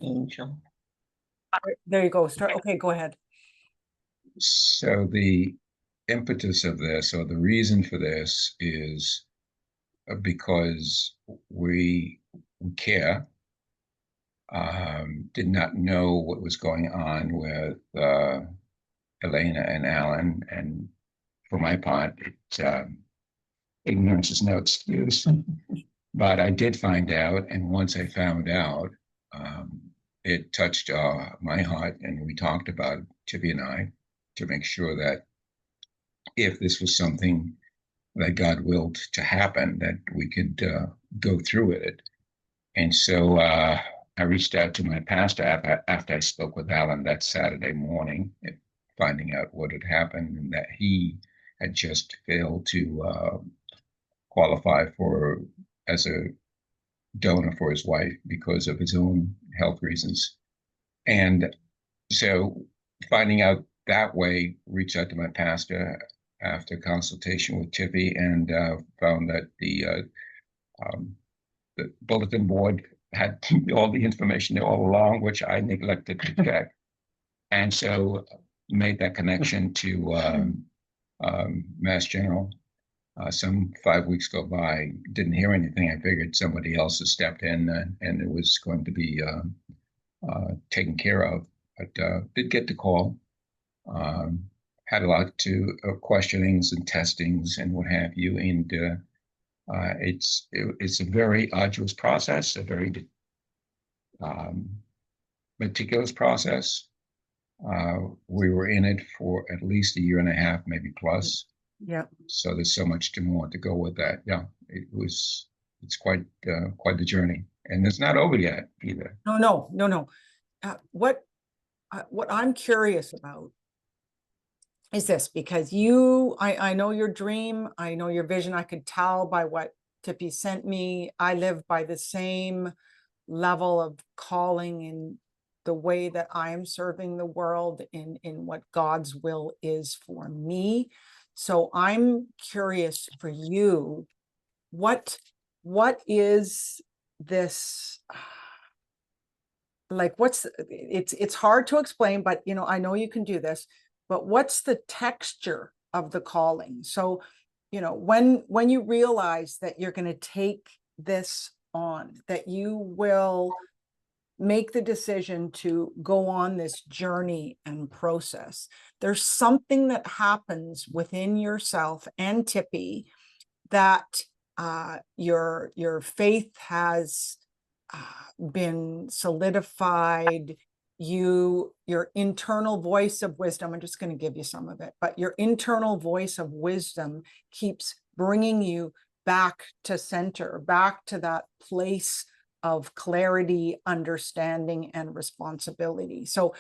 Angel. There you go. Start. Okay, go ahead. So the impetus of this, or the reason for this, is because we care. Did not know what was going on with Elena and Alan, and for my part, ignorance is no excuse. But I did find out, and once I found out, it touched my heart, and we talked about it, Tippy and I, to make sure that if this was something that God willed to happen, that we could go through with it. And so I reached out to my pastor after I spoke with Alan that Saturday morning, finding out what had happened and that he had just failed to qualify as a donor for his wife because of his own health reasons. And so finding out that way, reached out to my pastor after consultation with Tippy, and found that the bulletin board had all the information there all along, which I neglected to check. And so made that connection to Mass General. Some 5 weeks go by, didn't hear anything. I figured somebody else had stepped in and it was going to be taken care of. But did get the call. Had a lot to questionings and testings and what have you. And it's a very arduous process, a very meticulous process. We were in it for at least a year and a half, maybe plus. Yeah. So there's so much more to go with that. Yeah, it's quite the journey, and it's not over yet either. No. What I'm curious about is this, because I know your dream, I know your vision. I could tell by what Tippy sent me. I live by the same level of calling in the way that I am serving the world in what God's will is for me. So I'm curious for you, what is this, like, it's hard to explain, but I know you can do this, but what's the texture of the calling? So, when you realize that you're going to take this on, that you will make the decision to go on this journey and process, there's something that happens within yourself and Tippy that your faith has been solidified. Your internal voice of wisdom, I'm just going to give you some of it, but your internal voice of wisdom keeps bringing you back to center, back to that place of clarity, understanding, and responsibility. So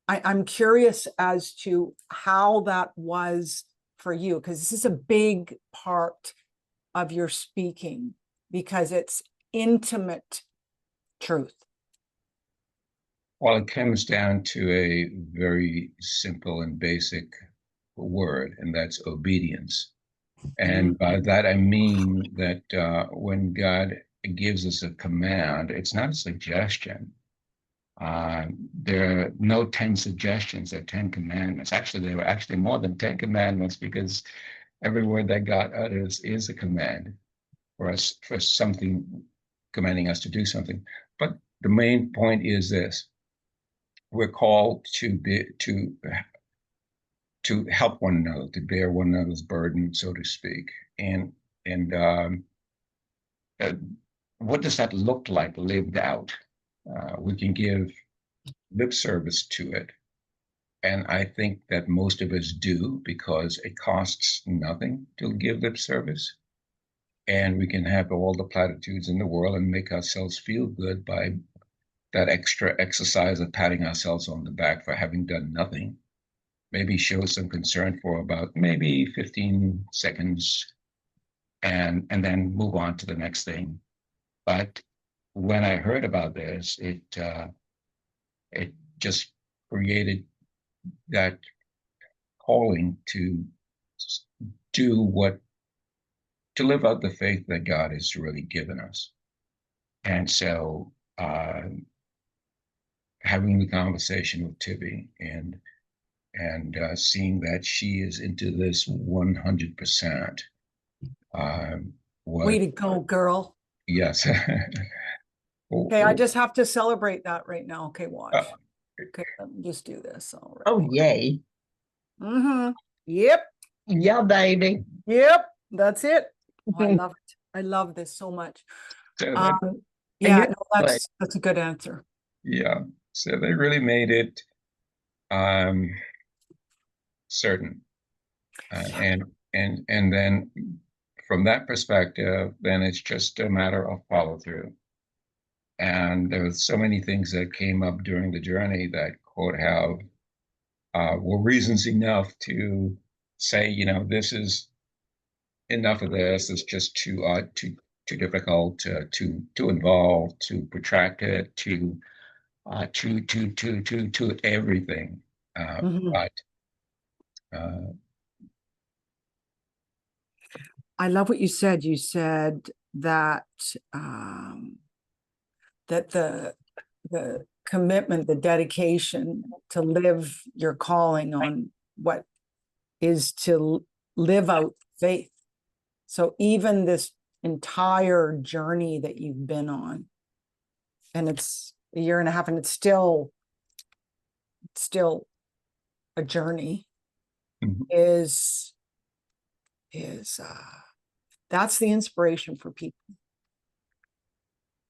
I'm curious as to how that was for you, because this is a big part of your speaking, because it's intimate truth. Well, it comes down to a very simple and basic word, and that's obedience. And by that, I mean that when God gives us a command, it's not a suggestion. There are no 10 suggestions, there are 10 commandments. Actually, there were actually more than 10 commandments, because every word that God utters is a command for us, for something, commanding us to do something. But the main point is this: we're called to help one another, to bear one another's burden, so to speak. And what does that look like lived out? We can give lip service to it, and I think that most of us do, because it costs nothing to give lip service. And we can have all the platitudes in the world and make ourselves feel good by that extra exercise of patting ourselves on the back for having done nothing. Maybe show some concern for about maybe 15 seconds and then move on to the next thing. But when I heard about this, it just created that calling to live out the faith that God has really given us. And so having the conversation with Tibby and seeing that she is into this 100%. Way What? to go, girl. Yes. Okay, I just have to celebrate that right now. Okay, watch. Uh, Okay, let me just do this. All right. Oh, yay. Mm-hmm. Yep. Yeah, baby. Yep. That's it. Oh, I love it. I love this so much. so that, Yeah, you're no, good. that's a good answer. yeah. So they really made it certain, Yeah. and then from that perspective, then it's just a matter of follow through. And there were so many things that came up during the journey that could have were reasons enough to say, this is enough of this. It's just too difficult, too involved, too protracted, to everything. Mhm. But I love what you said. You said that that the commitment, the dedication to live your calling on what is to live out faith. So even this entire journey that you've been on, and it's a year and a half, and it's still a journey, mhm. is that's the inspiration for people,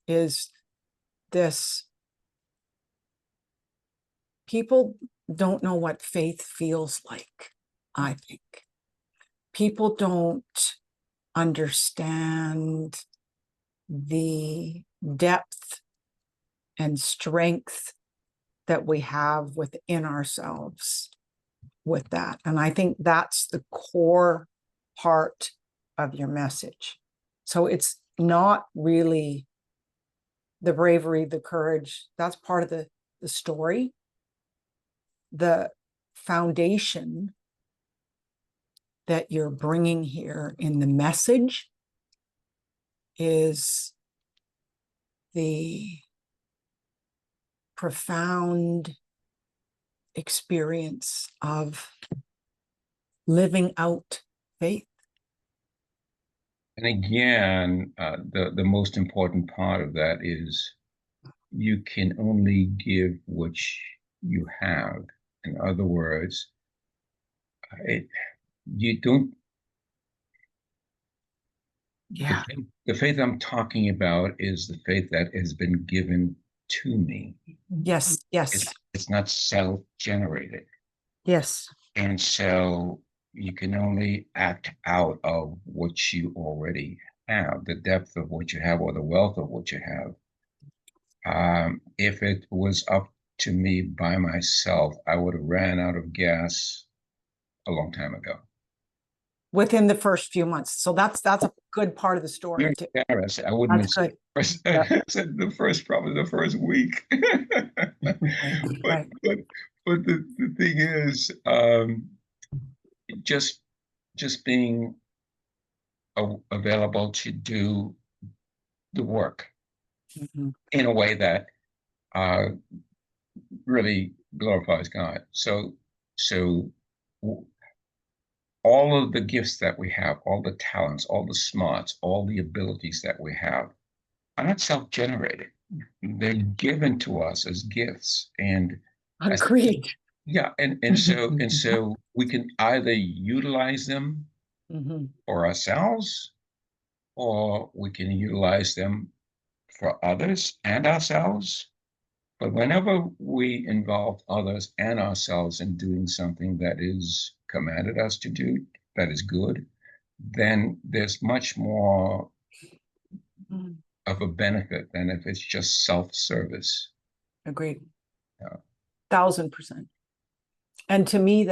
is this. People don't know what faith feels like. I think people don't understand the depth and strength that we have within ourselves with that. And I think that's the core part of your message. So it's not really the bravery, the courage. That's part of the story. The foundation that you're bringing here in the message is the profound experience of living out faith. And again, the most important part of that is you can only give what you have. In other words, you don't. Yeah. The faith I'm talking about is the faith that has been given to me. Yes. Yes. It's not self-generated. Yes. And so you can only act out of what you already have, the depth of what you have or the wealth of what you have. If it was up to me by myself, I would have ran out of gas a long time ago. Within the first few months. So that's a good part of the story too. I wouldn't That's have good. said, Yeah. I said probably the first week. Right. But the thing is, just being available to do the work Mhm. in a way that really glorifies God. So all of the gifts that we have, all the talents, all the smarts, all the abilities that we have are not self-generated. They're given to us as gifts. And Agreed. yeah, and so we can either utilize them Mhm. for ourselves, or we can utilize them for others and ourselves. But whenever we involve others and ourselves in doing something that is commanded us to do, that is good, then there's much more Mhm. of a benefit than if it's just self-service. Agreed. Yeah. 1000%. And to me,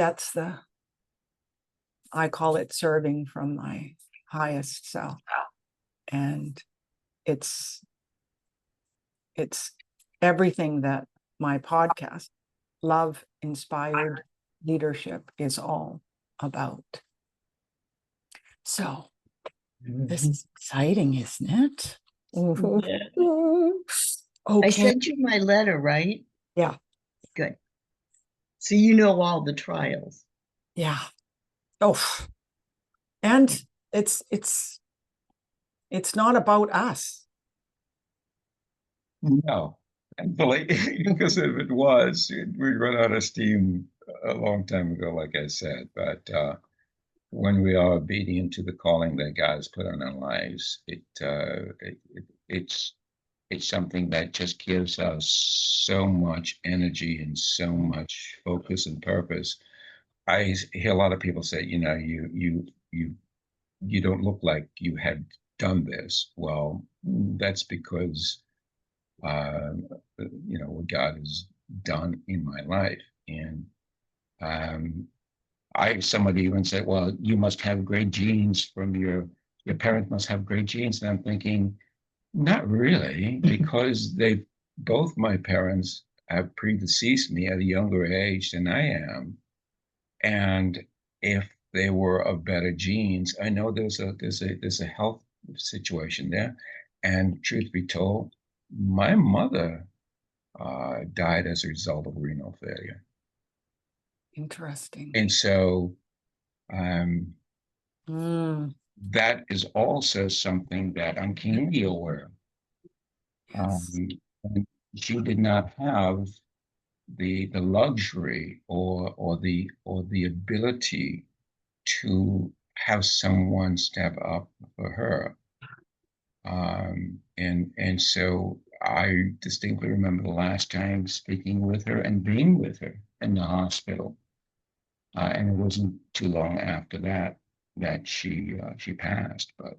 I call it serving from my highest self. And it's everything that my podcast, Love Inspired Leadership, is all about. So this is exciting, isn't it? Yeah. I Okay. sent you my letter, right? Yeah. Good. So you know all the trials. Yeah. Oh, and it's not about us. No, thankfully, because if it was, we'd run out of steam a long time ago, like I said. But when we are obedient to the calling that God has put on our lives, it's something that just gives us so much energy and so much focus and purpose. I hear a lot of people say, you don't look like you had done this. Well, that's because what God has done in my life. And um, somebody even said, well, you must have great genes from your parents must have great genes. And I'm thinking, not really, because both my parents have predeceased me at a younger age than I am. And if they were of better genes, I know there's a health situation there. And truth be told, my mother died as a result of renal failure. Interesting. And so um, Mm, that is also something that I'm keenly aware of. yes. And she did not have the luxury or the ability to have someone step up for her. And so I distinctly remember the last time speaking with her and being with her in the hospital. And it wasn't too long after that she passed, but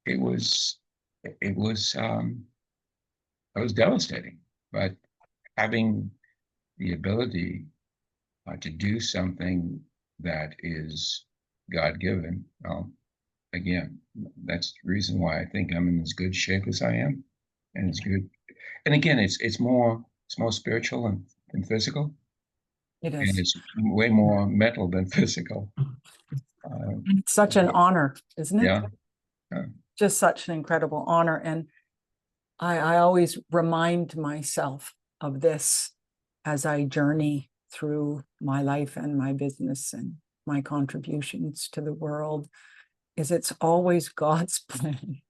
it was it was it was devastating. But having the ability to do something that is God given, again, that's the reason why I think I'm in as good shape as I am, and it's good. And again, it's more spiritual than physical, It and is. it's way more mental than physical. Uh, It's such an honor, isn't it? yeah, yeah. Just such an incredible honor. And I always remind myself of this as I journey through my life and my business and my contributions to the world, is it's always God's plan.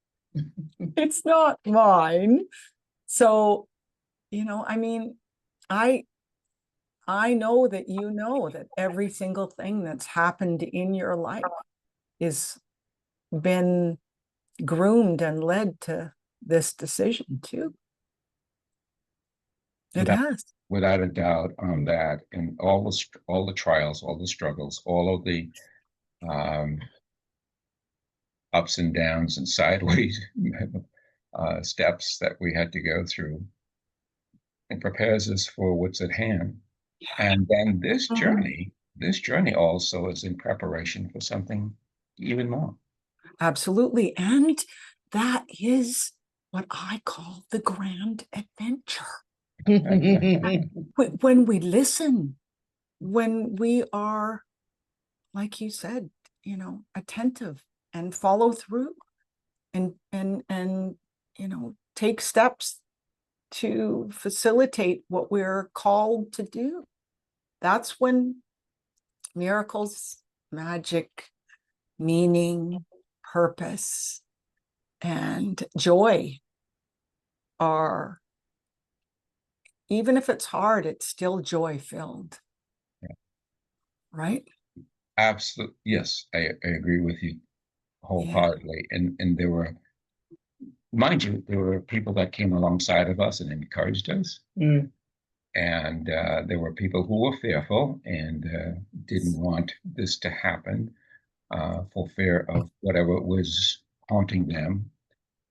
It's not mine. So, I mean, I know that that every single thing that's happened in your life is been groomed and led to this decision too. It Without has. without a doubt on that, and all the trials, all the struggles, all of the um, ups and downs and sideways steps that we had to go through, it prepares us for what's at hand. And then this journey also is in preparation for something even more. Absolutely. And that is what I call the grand adventure. When we listen, when we are, like you said, attentive and follow through and take steps to facilitate what we're called to do. That's when miracles, magic, meaning, purpose, and joy are, even if it's hard, it's still joy filled. Yeah. Right? Absolutely. Yes, I agree with you wholeheartedly. And there were, mind you, there were people that came alongside of us and encouraged us. Mm. And there were people who were fearful and didn't want this to happen for fear of whatever was haunting them.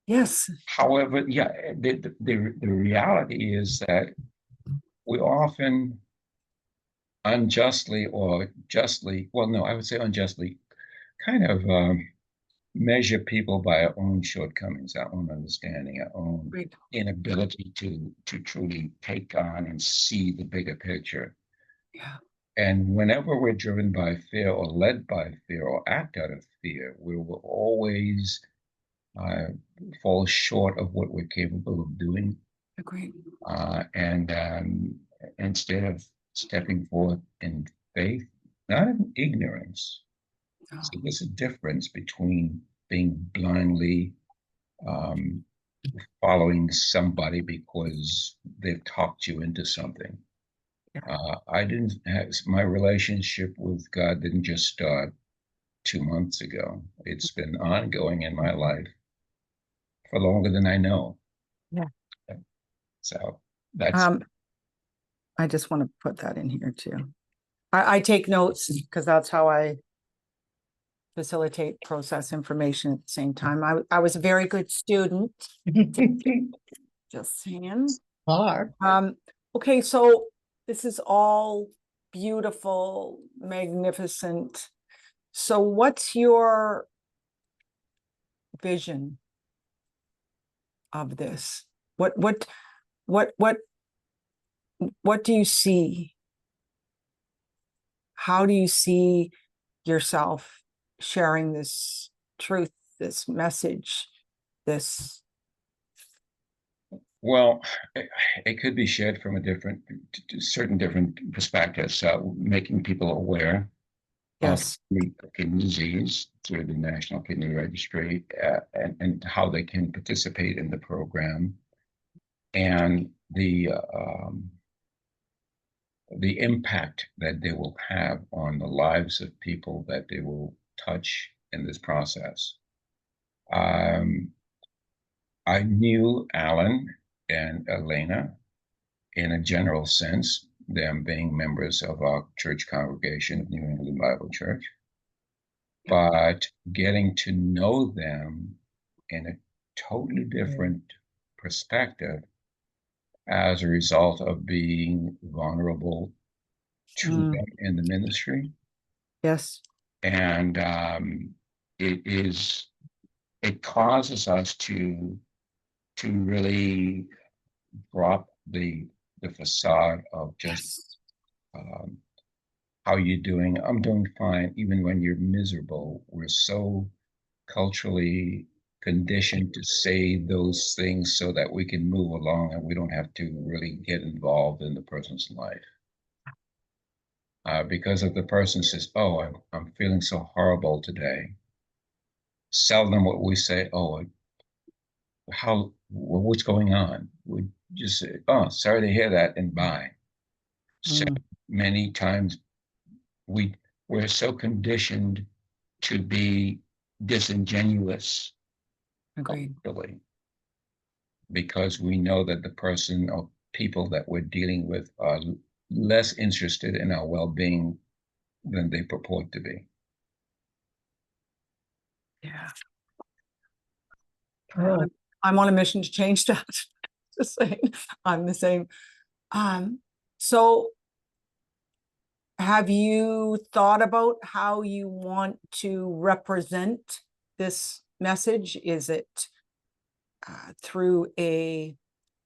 Yes. However, yeah, the reality is that we often unjustly or justly, well, no, I would say unjustly, kind of measure people by our own shortcomings, our own understanding, our own Right. inability to truly take on and see the bigger picture. Yeah. And whenever we're driven by fear or led by fear or act out of fear, we will always uh, fall short of what we're capable of doing. Agreed. And instead of stepping forth in faith, not in ignorance. Oh, So there's a difference between being blindly um, following somebody because they've talked you into something. yeah. I didn't have my relationship with God didn't just start 2 months ago. It's been ongoing in my life for longer than I know. Yeah. So that's Um, I just want to put that in here too. I take notes because that's how I facilitate, process information at the same time. I was a very good student, just saying. Are. Okay, so this is all beautiful, magnificent. So what's your vision of this? What what do you see? How do you see yourself sharing this truth, this message, this? well, it could be shared from a certain different perspectives. So making people aware of Yes. kidney disease through the National Kidney Registry, and how they can participate in the program, and the impact that they will have on the lives of people that they will touch in this process. Um, I knew Alan and Elena in a general sense, them being members of our church congregation of New England Bible Church, but getting to know them in a totally different perspective as a result of being vulnerable to them in the ministry. Yes. And it is, it causes us to really drop the facade of just Yes. um, how you doing? I'm doing fine, even when you're miserable. We're so culturally conditioned to say those things so that we can move along and we don't have to really get involved in the person's life. Because if the person says, "Oh, I'm feeling so horrible today," seldom what we say, "Oh, what's going on?" We just say, "Oh, sorry to hear that," and bye. So Mm, many times we we're so conditioned to be disingenuous agreed. culturally because we know that the person or people that we're dealing with are less interested in our well-being than they purport to be. Yeah. Oh, I'm on a mission to change that. Just saying, I'm the same. So have you thought about how you want to represent this message? Is it through a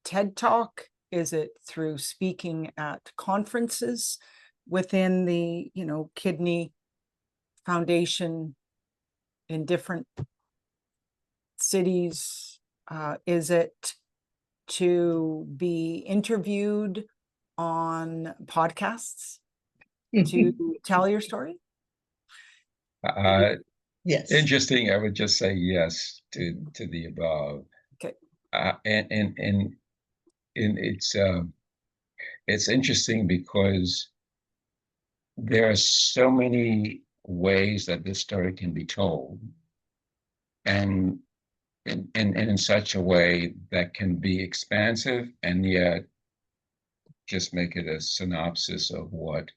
TED Talk? Is it through speaking at conferences within the, Kidney Foundation in different cities? Is it to be interviewed on podcasts to tell your story? Uh, yes. Interesting. I would just say yes to the above. Okay. And it's interesting because there are so many ways that this story can be told, and in such a way that can be expansive and yet just make it a synopsis of what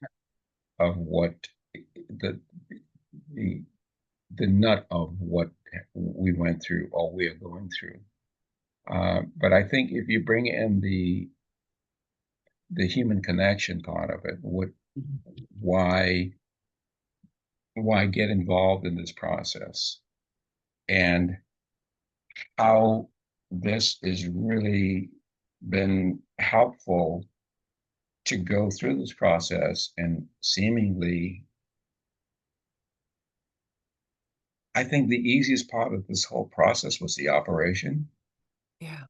the the the nut of what we went through or we are going through. But I think if you bring in the human connection part of it, why why get involved in this process, and how this has really been helpful to go through this process, and seemingly I think the easiest part of this whole process was the operation. Yeah.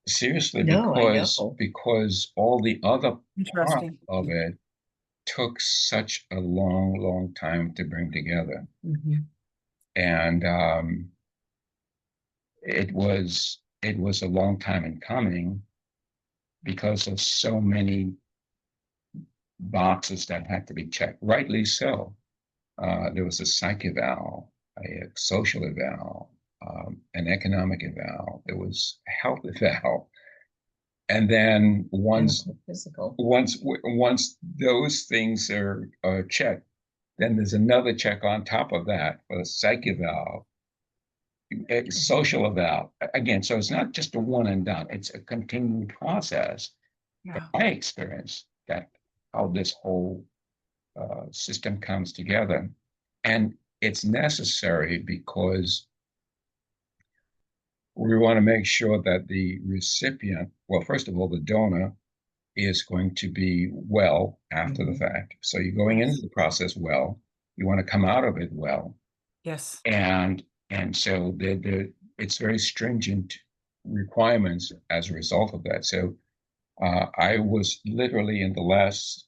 seriously, No, I know. because all the other part Interesting. of it took such a long time to bring together. Mhm. And it was a long time in coming because of so many boxes that had to be checked, rightly so. There was a psych eval, a social eval, an economic eval, there was a health eval. And then Physical. once those things are checked, then there's another check on top of that for the psych eval, social eval. Again, so it's not just a one and done, it's a continuing process. Yeah. My experience that how this whole system comes together. And it's necessary because we want to make sure that the recipient, well, first of all, the donor is going to be well after the fact. So you're going into the process well, you want to come out of it well. Yes. And so it's very stringent requirements as a result of that. So I was literally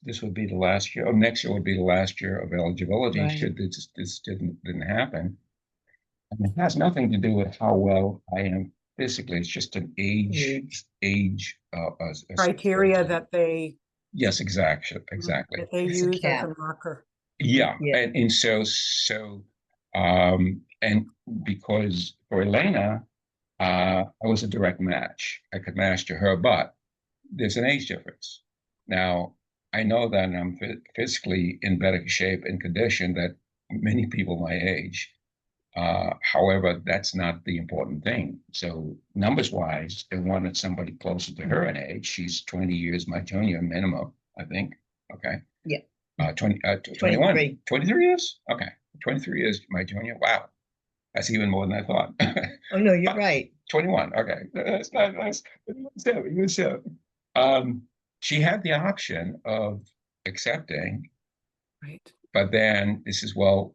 this would be the last year, or next year would be the last year of eligibility Right. should this didn't happen. And it has nothing to do with how well I am physically. It's just an age Criteria that they yes, exactly. that they It's a use as a cap. marker. Yeah. Yeah. And and because for Elena, I was a direct match. I could match to her, but there's an age difference. Now, I know that I'm physically in better shape and condition than many people my age. However, that's not the important thing. So numbers wise, they wanted somebody closer to her in age. She's 20 years my junior minimum, I think. Okay. Yeah. 21, 23. 23 years? Okay. 23 years my junior. Wow. That's even more than I thought. Oh, no, you're right. 21. Okay. That's not nice. So, she had the option of accepting, Right. but then this is, well,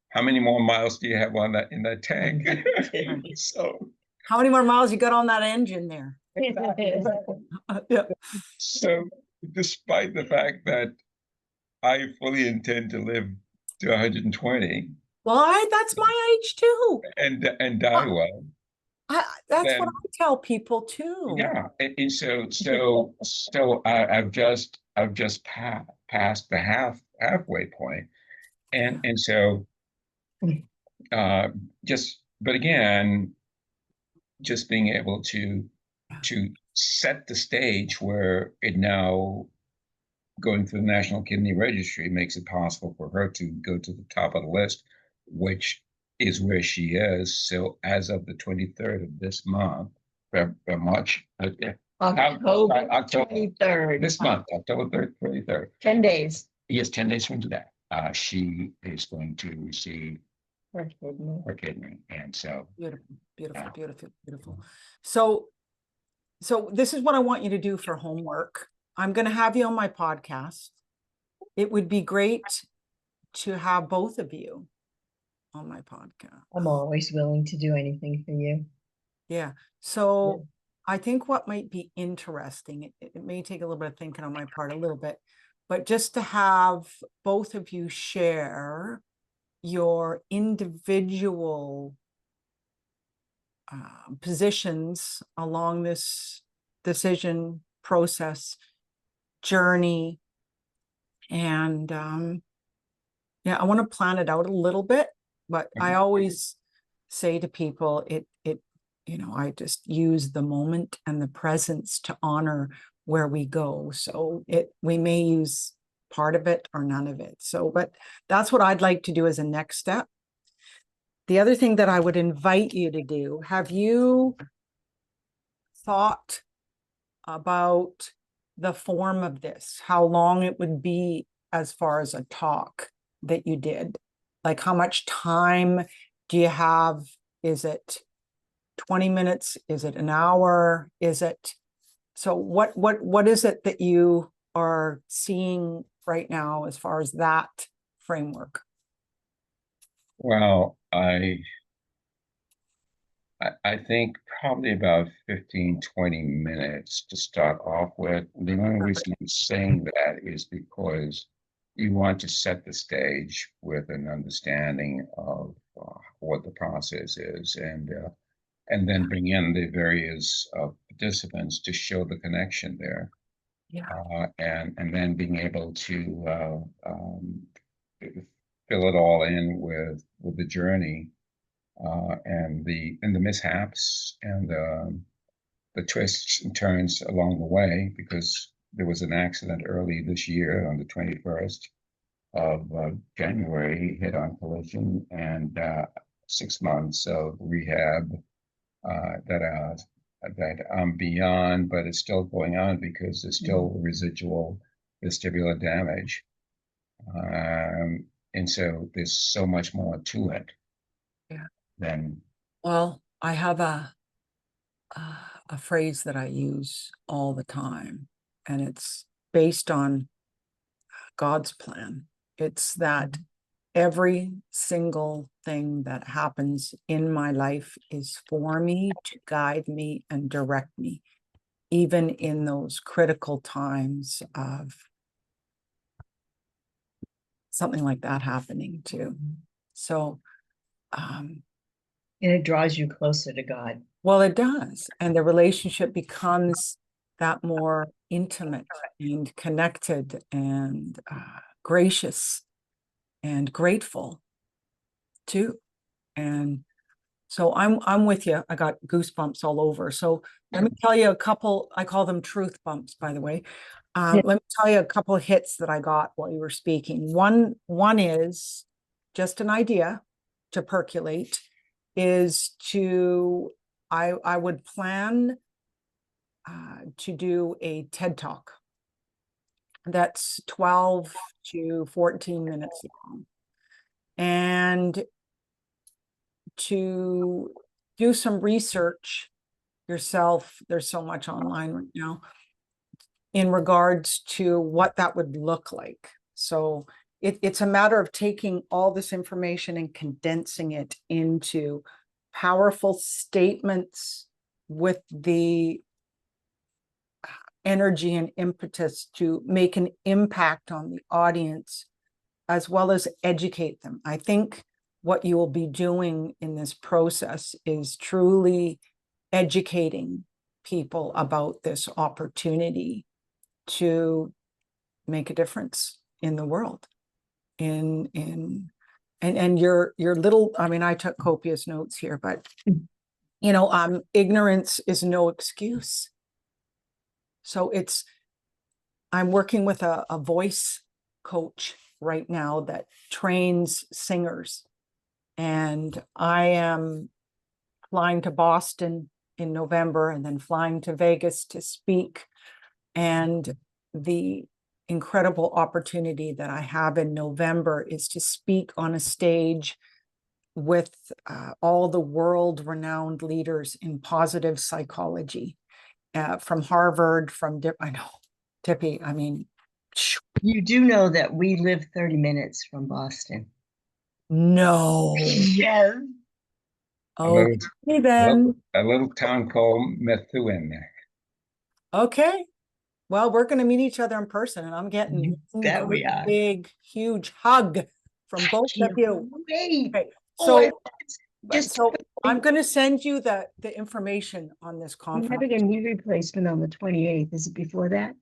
how many more miles do you have on that in that tank? So How many more miles you got on that engine there? Yeah. so despite the fact that I fully intend to live to 120 Well, that's my age too. and die well, That's what then I tell people too. yeah, and so I've just passed the halfway point, and so uh, but again, just being able to set the stage where it now going through the National Kidney Registry makes it possible for her to go to the top of the list, which is where she is. So as of the 23rd of this month, March, October 23rd. this month, October 3rd, 23rd. 10 days. Yes, 10 days from today, she is going to receive her kidney. And so Beautiful. So this is what I want you to do for homework. I'm going to have you on my podcast. It would be great to have both of you on my podcast. I'm always willing to do anything for you. Yeah. So I think what might be interesting, it may take a little bit of thinking on my part, a little bit, but just to have both of you share your individual positions along this decision process journey. And yeah, I want to plan it out a little bit, but I always say to people, I just use the moment and the presence to honor where we go. So we may use part of it or none of it. So, but that's what I'd like to do as a next step. The other thing that I would invite you to do, have you thought about the form of this, how long it would be as far as a talk that you did? Like how much time do you have? Is it 20 minutes? Is it an hour? So what is it that you are seeing right now as far as that framework? well, I think probably about 15, 20 minutes to start off with. The only reason I'm saying that is because you want to set the stage with an understanding of what the process is, and then bring in the various participants to show the connection there, Yeah. and then being able to fill it all in with the journey, and the mishaps and the twists and turns along the way, because there was an accident early this year on the 21st of January, head-on collision, and 6 months of rehab that I'm beyond, but it's still going on because there's still residual vestibular damage. And so there's so much more to it. Yeah. Than Well, I have a phrase that I use all the time, and it's based on God's plan. It's that every single thing that happens in my life is for me, to guide me and direct me, even in those critical times of something like that happening too. So, And it draws you closer to God. well, it does. And the relationship becomes that more intimate and connected and gracious and grateful too. And so I'm with you. I got goosebumps all over. So let me tell you a couple, I call them truth bumps, by the way. Let me tell you a couple of hits that I got while you were speaking. One is just an idea to percolate, is to, I would plan to do a TED Talk that's 12 to 14 minutes long. And to do some research yourself, there's so much online right now, in regards to what that would look like. So it's a matter of taking all this information and condensing it into powerful statements with the energy and impetus to make an impact on the audience, as well as educate them. I think what you will be doing in this process is truly educating people about this opportunity to make a difference in the world. And your little, I mean, I took copious notes here, but ignorance is no excuse. So I'm working with a voice coach right now that trains singers, and I am flying to Boston in November and then flying to Vegas to speak. And the incredible opportunity that I have in November is to speak on a stage with all the world-renowned leaders in positive psychology, from Harvard, I know, Tippy, I mean. You do know that we live 30 minutes from Boston. No. Yes. Okay, then. A little town called Methuen. Okay. Well, we're going to meet each other in person, and I'm getting that we are. Big, huge hug from both of you. Wait. Okay. So, Just I'm going to send you the information on this conference. Having a knee replacement on the 28th. Is it before that?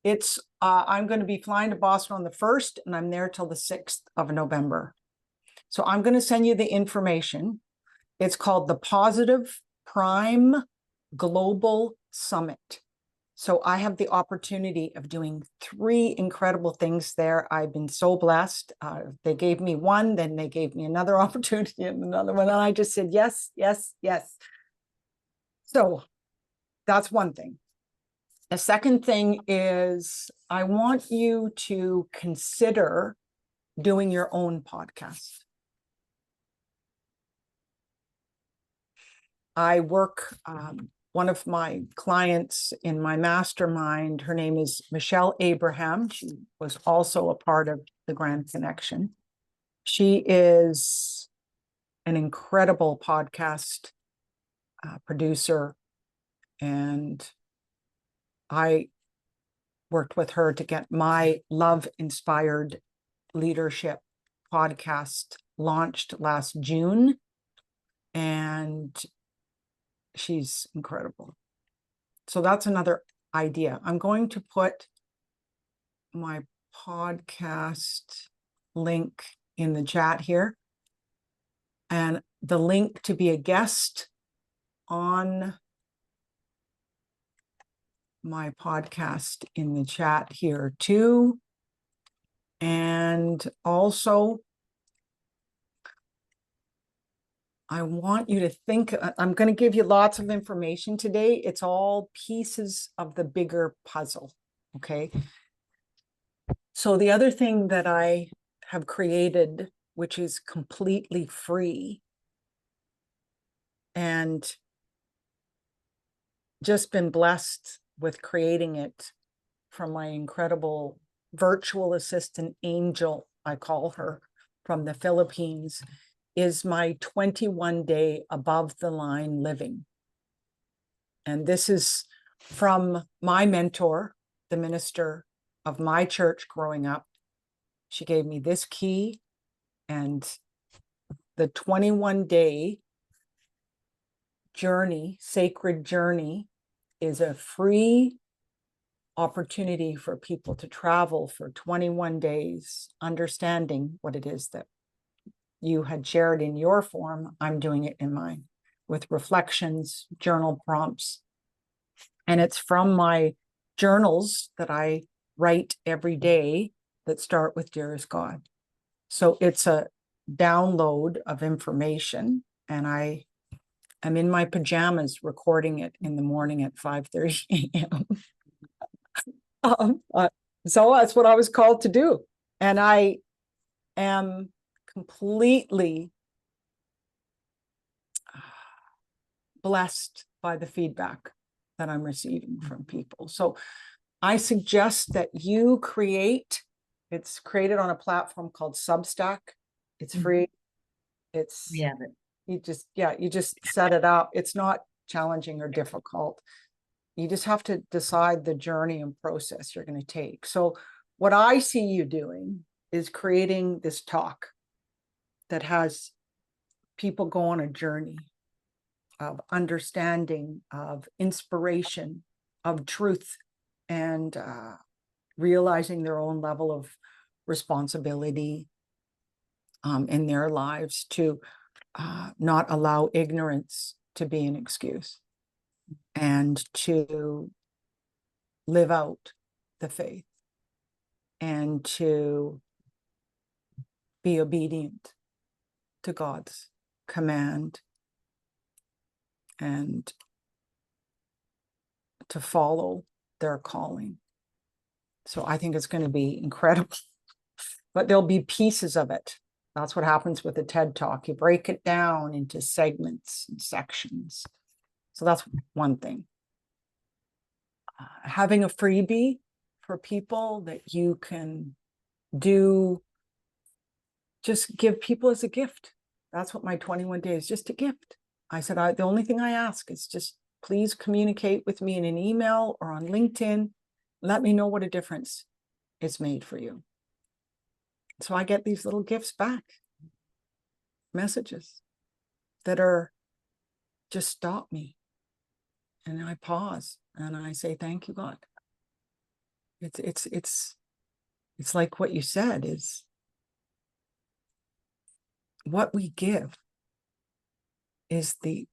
It's I'm going to be flying to Boston on the 1st, and I'm there till the 6th of November. So I'm going to send you the information. It's called the Positive Prime Global Summit. So I have the opportunity of doing 3 incredible things there. I've been so blessed. They gave me one, then they gave me another opportunity and another one. And I just said, yes, yes, yes. So that's one thing. The second thing is I want you to consider doing your own podcast. I work, one of my clients in my mastermind, her name is Michelle Abraham. She was also a part of the Grand Connection. She is an incredible podcast producer, and I worked with her to get my Love Inspired Leadership podcast launched last June, and she's incredible. So that's another idea. I'm going to put my podcast link in the chat here, and the link to be a guest on my podcast in the chat here too. And also, I want you to think, I'm going to give you lots of information today. It's all pieces of the bigger puzzle. Okay. So the other thing that I have created, which is completely free and just been blessed with creating it from my incredible virtual assistant, Angel, I call her, from the Philippines, is my 21-day above the line living. And this is from my mentor, the minister of my church growing up. She gave me this key, and the 21-day journey, sacred journey, is a free opportunity for people to travel for 21 days, understanding what it is that you had shared in your form. I'm doing it in mine with reflections, journal prompts. And it's from my journals that I write every day that start with Dearest God. So it's a download of information, and I am in my pajamas recording it in the morning at 5:30 a.m. So that's what I was called to do. And I am completely blessed by the feedback that I'm receiving from people. So I suggest that you create, it's created on a platform called Substack. It's free. It's, We have it. you just set it up. It's not challenging or difficult. You just have to decide the journey and process you're going to take. So what I see you doing is creating this talk that has people go on a journey of understanding, of inspiration, of truth, and realizing their own level of responsibility in their lives to not allow ignorance to be an excuse, and to live out the faith, and to be obedient to God's command, and to follow their calling. So I think it's going to be incredible, but there'll be pieces of it. That's what happens with a TED Talk. You break it down into segments and sections. So that's one thing. Having a freebie for people that you can do, just give people as a gift. That's what my 21 days, just a gift. I said, the only thing I ask is just please communicate with me in an email or on LinkedIn. Let me know what a difference it's made for you. So I get these little gifts back, messages that are just stop me. And I pause and I say, thank you, God. It's like what you said, is what we give is the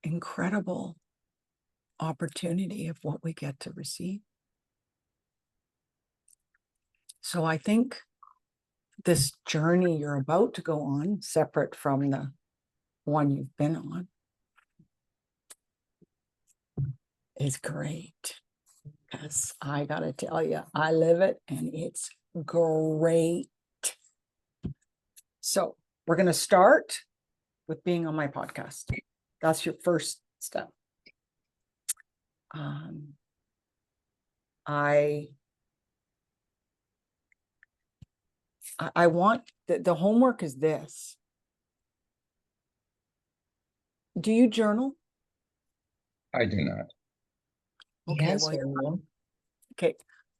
incredible opportunity of what we get to receive. So I think this journey you're about to go on, separate from the one you've been on, is great. Because I gotta tell you, I live it and it's great. So we're gonna start with being on my podcast. That's your first step. I want the homework is this. Do you journal? I do not. Okay, Yes, well, or okay,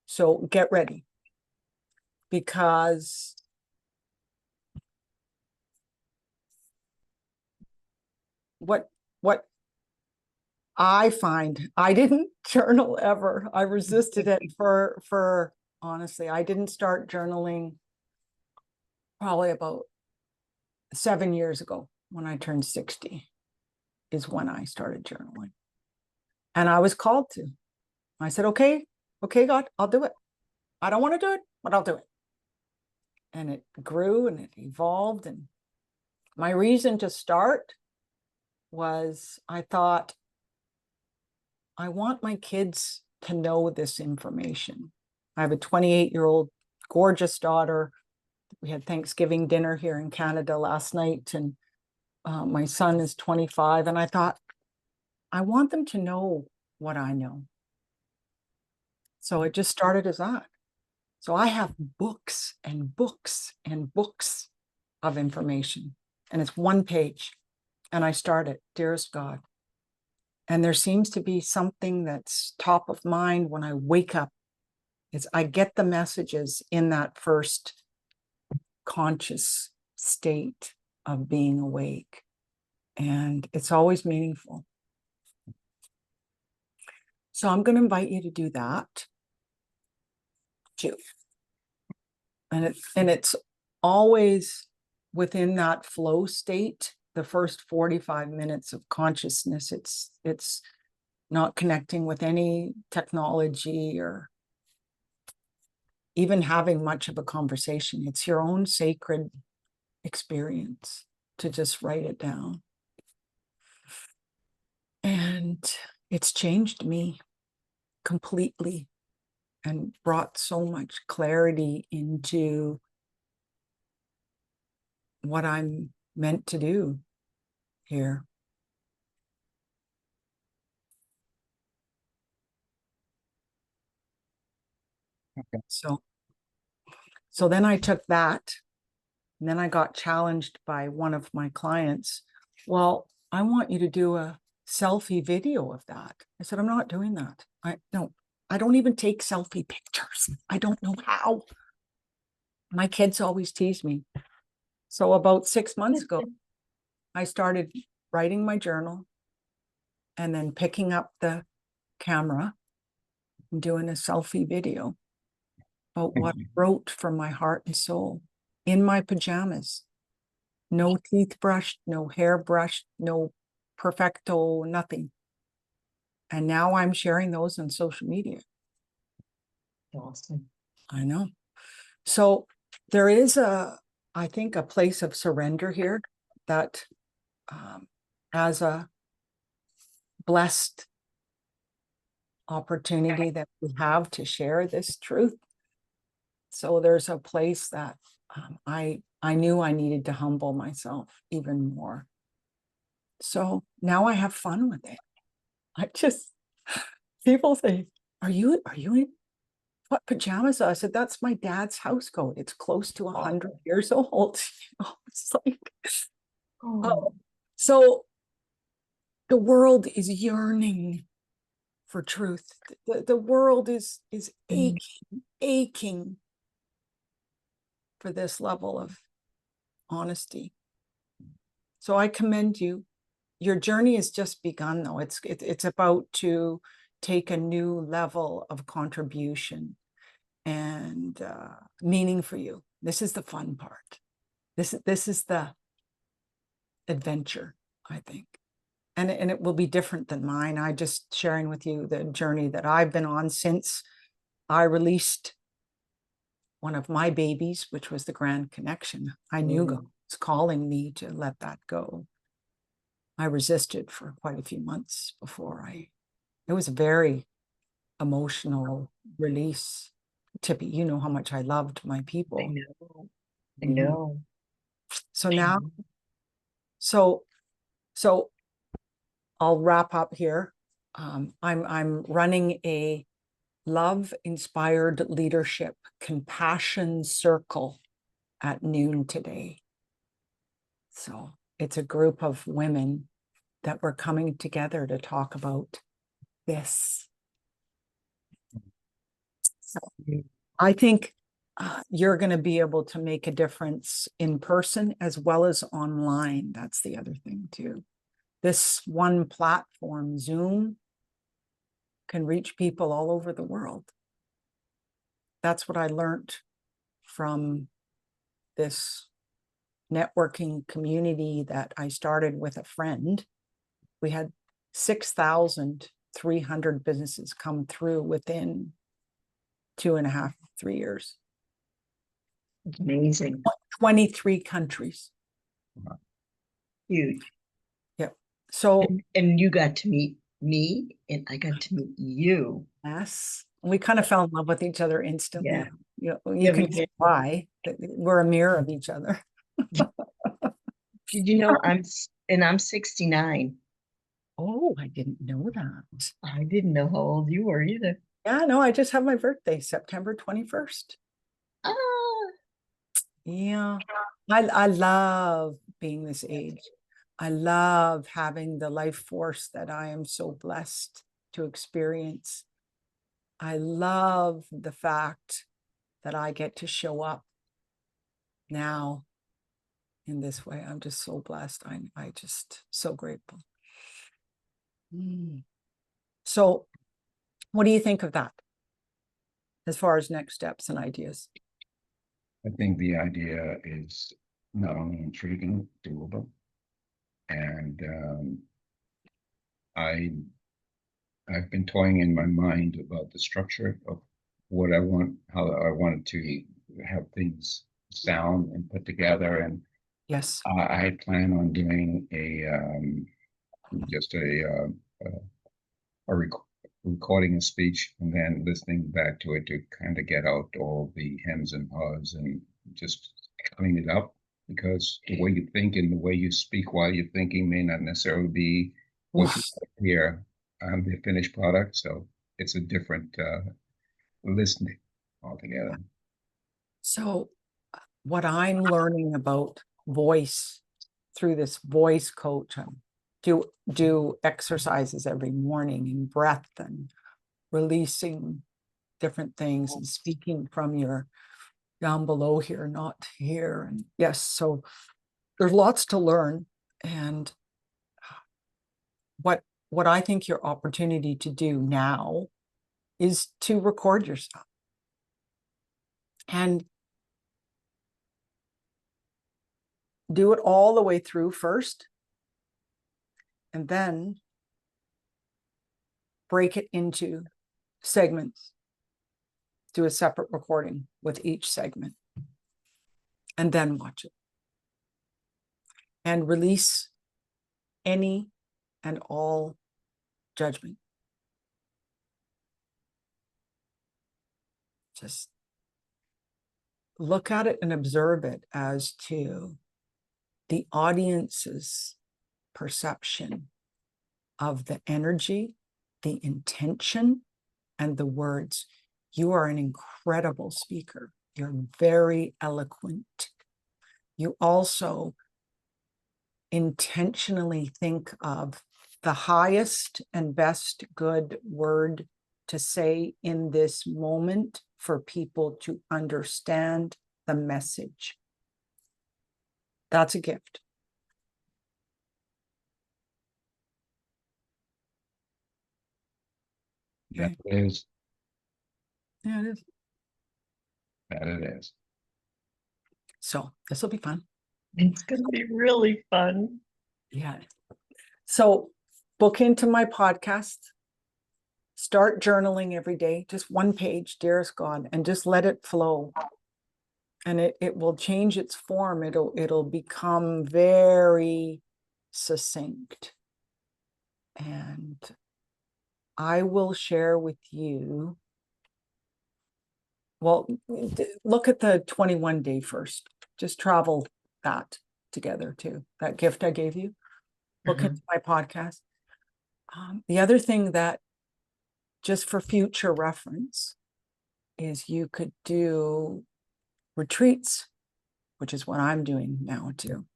so get ready, because what I find, I didn't journal ever. I resisted it for honestly, I didn't start journaling probably about 7 years ago. When I turned 60 is when I started journaling. And I was called to. I said, okay, God, I'll do it. I don't want to do it, but I'll do it. And it grew and it evolved. And my reason to start was I thought, I want my kids to know this information. I have a 28-year-old gorgeous daughter. We had Thanksgiving dinner here in Canada last night, and my son is 25. And I thought, I want them to know what I know. So it just started as that. So I have books and books and books of information, and it's one page. And I started, Dearest God. And there seems to be something that's top of mind when I wake up. I get the messages in that first conscious state of being awake. And it's always meaningful. So I'm going to invite you to do that too. And it's always within that flow state, the first 45 minutes of consciousness. It's not connecting with any technology or even having much of a conversation. It's your own sacred experience to just write it down. And it's changed me completely and brought so much clarity into what I'm meant to do here. Okay. So then I took that, and then I got challenged by one of my clients. Well, I want you to do a selfie video of that. I said, I'm not doing that. I don't even take selfie pictures. I don't know how. My kids always tease me. So about 6 months ago, I started writing my journal and then picking up the camera and doing a selfie video about what I wrote from my heart and soul in my pajamas. No teeth brushed, no hair brushed, no perfecto, nothing. And now I'm sharing those on social media. awesome. I know. So there is I think, a place of surrender here that as a blessed opportunity that we have to share this truth. So there's a place that I knew I needed to humble myself even more. So now I have fun with it. People say, are you in what pajamas? I said, that's my dad's house coat. It's close to 100 years old. It's like, oh. So the world is yearning for truth. The world is aching for this level of honesty. So I commend you. Your journey has just begun, though. It's about to take a new level of contribution and meaning for you. This is the fun part. This is the adventure, I think. And it will be different than mine. I just sharing with you the journey that I've been on since I released one of my babies, which was the Grand Connection. I knew God was calling me to let that go. I resisted for quite a few months before it was a very emotional release. Tippy, you know how much I loved my people. I know. So now, so I'll wrap up here. I'm running a love inspired leadership compassion circle at noon today. So it's a group of women that we're coming together to talk about this. So I think you're going to be able to make a difference in person as well as online. That's the other thing too. This one platform, Zoom, can reach people all over the world. That's what I learned from this networking community that I started with a friend. We had 6,300 businesses come through within 2.5, 3 years. Amazing. 23 countries. Huge. Yep. So and you got to meet me and I got to meet you. yes, we kind of fell in love with each other instantly. Yeah. You Yeah, can we see did. why. We're a mirror of each other. Did you know I'm 69? Oh, I didn't know that. I didn't know how old you were either. Yeah, no, I just had my birthday, September 21st. Ah, Yeah, I love being this age. I love having the life force that I am so blessed to experience. I love the fact that I get to show up now in this way. I'm just so blessed. I just so grateful. So what do you think of that as far as next steps and ideas? I think the idea is not only intriguing, doable, and I've been toying in my mind about the structure of what I want, how I wanted to have things sound and put together, and Yes. I plan on doing just a recording a speech and then listening back to it to kind of get out all the hems and haws and just clean it up, because the way you think and the way you speak while you're thinking may not necessarily be what you hear on the finished product. So it's a different listening altogether. So what I'm learning about voice through this voice coach, do exercises every morning and breath and releasing different things and speaking from your down below here, not here. And yes, so there's lots to learn. And what I think your opportunity to do now is to record yourself. And do it all the way through first, and then break it into segments. Do a separate recording with each segment, and then watch it. And release any and all judgment. Just look at it and observe it as to the audience's perception of the energy, the intention, and the words. You are an incredible speaker. You're very eloquent. You also intentionally think of the highest and best good word to say in this moment for people to understand the message. That's a gift. That is. Yeah, it is. That it is. So this will be fun. it's going to be really fun. Yeah. So book into my podcast. Start journaling every day, just one page, dearest God, and just let it flow. And it will change its form. It'll become very succinct. And I will share with you. Well, look at the 21 day first. Just travel that together too. That gift I gave you. Look into my podcast. The other thing that, just for future reference, is you could do retreats, which is what I'm doing now too.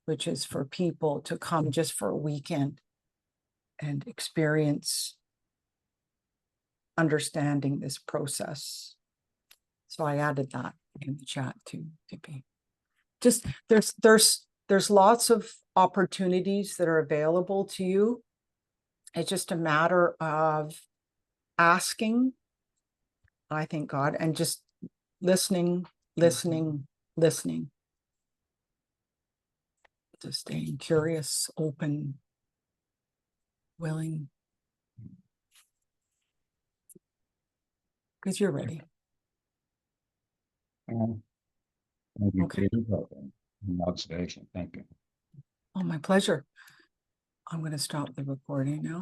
which is for people to come just for a weekend and experience understanding this process. So I added that in the chat to be just there's lots of opportunities that are available to you. It's just a matter of asking, I think, God, and just listening. Just staying curious, open, willing. Because you're ready. Thank you Okay. for your help and observation. Thank you. Oh, my pleasure. I'm going to stop the recording now.